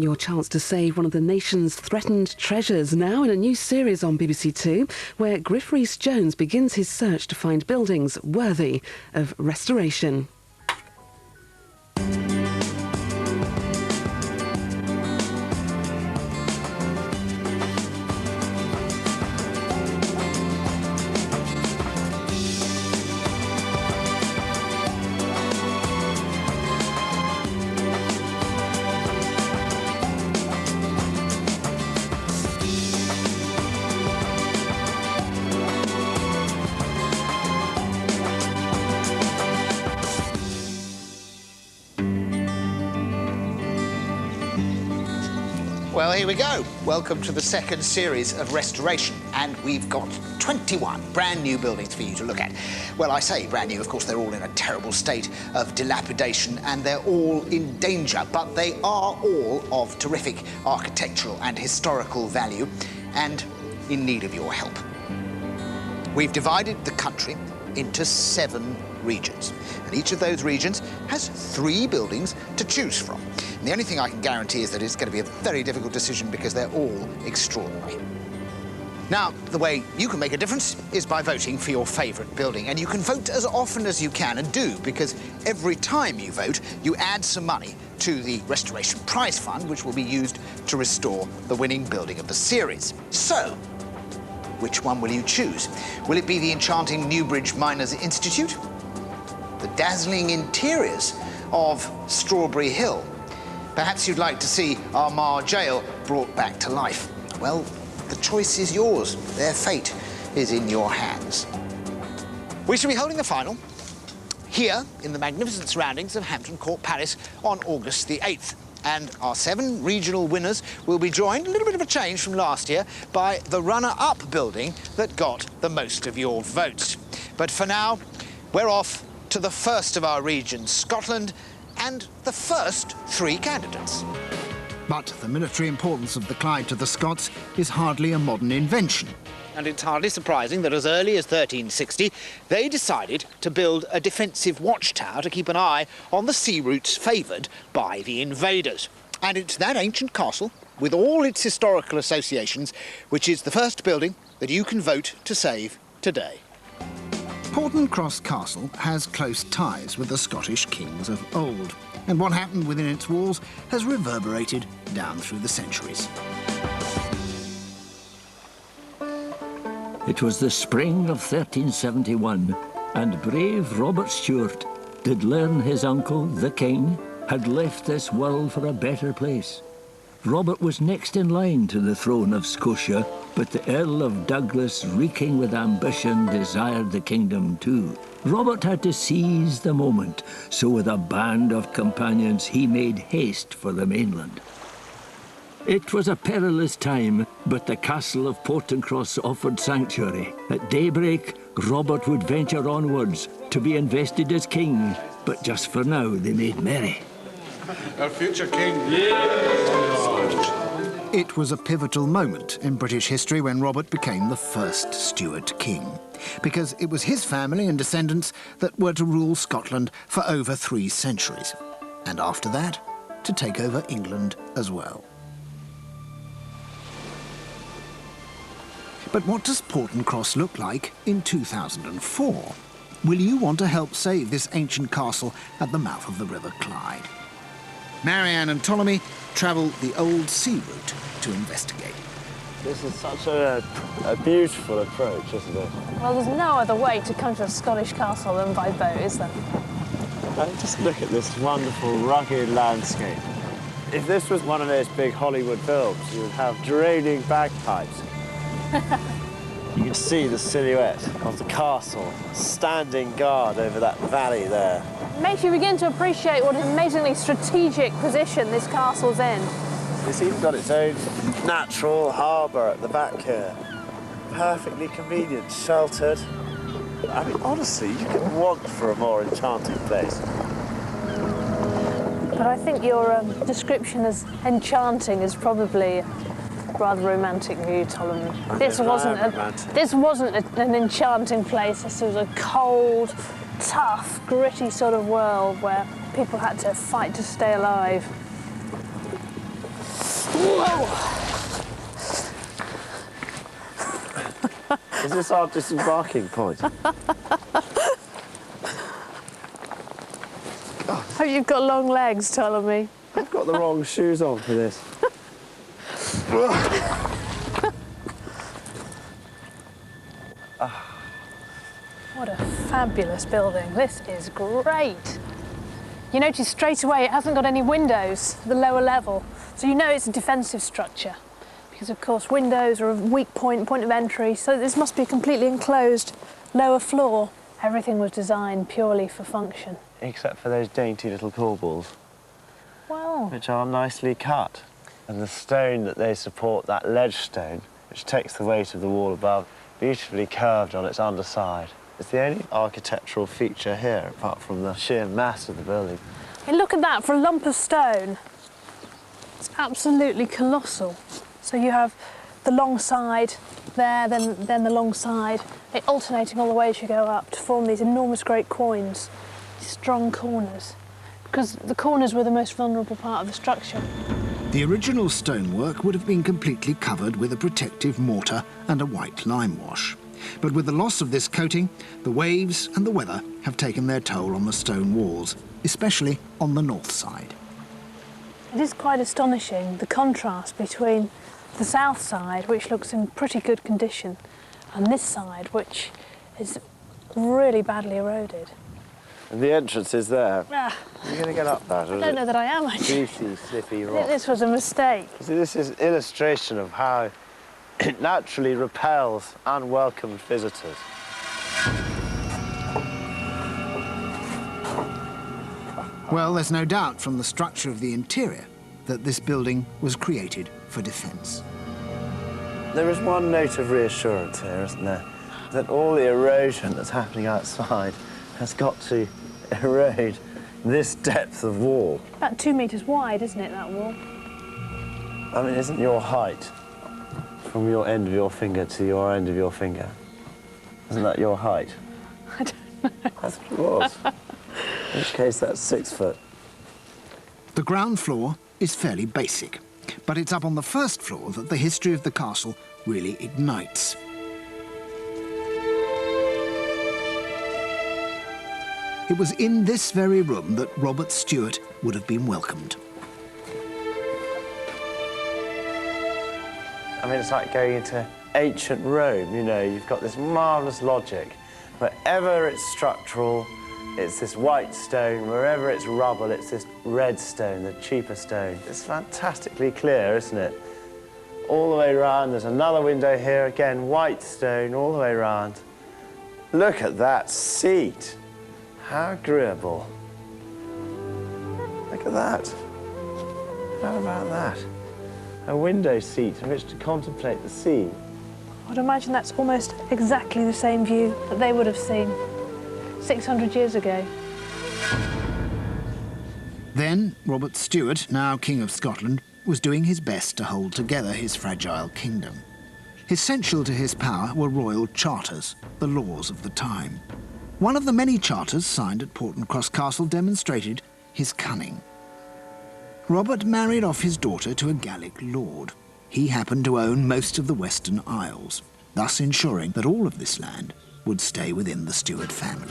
Your chance to save one of the nation's threatened treasures now in a new series on BBC Two, where Griff Rhys-Jones begins his search to find buildings worthy of restoration. Well, here we go. Welcome to the second series of restoration, and we've got 21 brand new buildings for you to look at. Well, I say brand new, of course, they're all in a terrible state of dilapidation and they're all in danger, but they are all of terrific architectural and historical value and in need of your help. We've divided the country into 7 regions, and each of those regions has 3 buildings to choose from. And the only thing I can guarantee is that it's going to be a very difficult decision because they're all extraordinary. Now, the way you can make a difference is by voting for your favourite building, and you can vote as often as you can, and do, because every time you vote, you add some money to the Restoration Prize Fund, which will be used to restore the winning building of the series. So, which one will you choose? Will it be the enchanting Newbridge Miners' Institute? The dazzling interiors of Strawberry Hill? Perhaps you'd like to see Armagh Jail brought back to life. Well, the choice is yours. Their fate is in your hands. We shall be holding the final here in the magnificent surroundings of Hampton Court Palace on August the 8th. And our 7 regional winners will be joined, a little bit of a change from last year, by the runner-up building that got the most of your votes. But for now, we're off to the first of our regions, Scotland, and the first 3 candidates. But the military importance of the Clyde to the Scots is hardly a modern invention. And it's hardly surprising that as early as 1360, they decided to build a defensive watchtower to keep an eye on the sea routes favoured by the invaders. And it's that ancient castle, with all its historical associations, which is the first building that you can vote to save today. Portencross Castle has close ties with the Scottish kings of old, and what happened within its walls has reverberated down through the centuries. It was the spring of 1371, and brave Robert Stewart did learn his uncle, the king, had left this world for a better place. Robert was next in line to the throne of Scotia, but the Earl of Douglas, reeking with ambition, desired the kingdom too. Robert had to seize the moment, so with a band of companions he made haste for the mainland. It was a perilous time, but the castle of Portencross offered sanctuary. At daybreak, Robert would venture onwards to be invested as king, but just for now they made merry. Our future king. It was a pivotal moment in British history when Robert became the first Stuart king, because it was his family and descendants that were to rule Scotland for over 3 centuries, and after that, to take over England as well. But what does Portencross look like in 2004? Will you want to help save this ancient castle at the mouth of the River Clyde? Marianne and Ptolemy travel the old sea route to investigate. This is such a beautiful approach, isn't it? Well, there's no other way to come to a Scottish castle than by boat, is there? Just look at this wonderful, rugged landscape. If this was one of those big Hollywood films, you would have draining bagpipes. You can see the silhouette of the castle standing guard over that valley there. It makes you begin to appreciate what an amazingly strategic position this castle's in. It's even got its own natural harbour at the back here. Perfectly convenient, sheltered. I mean, honestly, you could want for a more enchanting place. But I think your description as enchanting is probably rather romantic view, Ptolemy. This wasn't an enchanting place. This was a cold, tough, gritty sort of world where people had to fight to stay alive. Is this our disembarking point? Hope you've got long legs, Ptolemy. I've got the wrong shoes on for this. What a fabulous building. This is great. You notice straight away it hasn't got any windows at the lower level, so you know it's a defensive structure. Because of course windows are a weak point of entry, so this must be a completely enclosed lower floor. Everything was designed purely for function. Except for those dainty little corbels, Wow. which are nicely cut. And the stone that they support, that ledge stone, which takes the weight of the wall above, beautifully curved on its underside. It's the only architectural feature here, apart from the sheer mass of the building. And look at that, for a lump of stone. It's absolutely colossal. So you have the long side there, then the long side, alternating all the way as you go up to form these enormous great quoins, these strong corners, because the corners were the most vulnerable part of the structure. The original stonework would have been completely covered with a protective mortar and a white lime wash. But with the loss of this coating, the waves and the weather have taken their toll on the stone walls, especially on the north side. It is quite astonishing, the contrast between the south side, which looks in pretty good condition, and this side, which is really badly eroded. And the entrance is there. Ah, You're going to get up that, I don't know that I am, actually. Juicy, slippy I think rock. this was a mistake. See, this is illustration of how it naturally repels unwelcome visitors. Well, there's no doubt from the structure of the interior that this building was created for defence. There is one note of reassurance here, isn't there? That all the erosion that's happening outside has got to erode this depth of wall. About 2 metres wide, isn't it, that wall? I mean, isn't your height from your end of your finger to your end of your finger? Isn't that your height? I don't know. That's what it was. In which case, that's 6 foot. The ground floor is fairly basic, but it's up on the first floor that the history of the castle really ignites. It was in this very room that Robert Stewart would have been welcomed. I mean, it's like going into ancient Rome, you know, you've got this marvellous logic. Wherever it's structural, it's this white stone. Wherever it's rubble, it's this red stone, the cheaper stone. It's fantastically clear, isn't it? All the way around, there's another window here, again, white stone all the way around. Look at that seat. How agreeable. Look at that. How about that? A window seat in which to contemplate the sea. I'd imagine that's almost exactly the same view that they would have seen 600 years ago. Then, Robert Stewart, now King of Scotland, was doing his best to hold together his fragile kingdom. Essential to his power were royal charters, the laws of the time. One of the many charters signed at Portencross Castle demonstrated his cunning. Robert married off his daughter to a Gallic lord. He happened to own most of the Western Isles, thus ensuring that all of this land would stay within the Stewart family.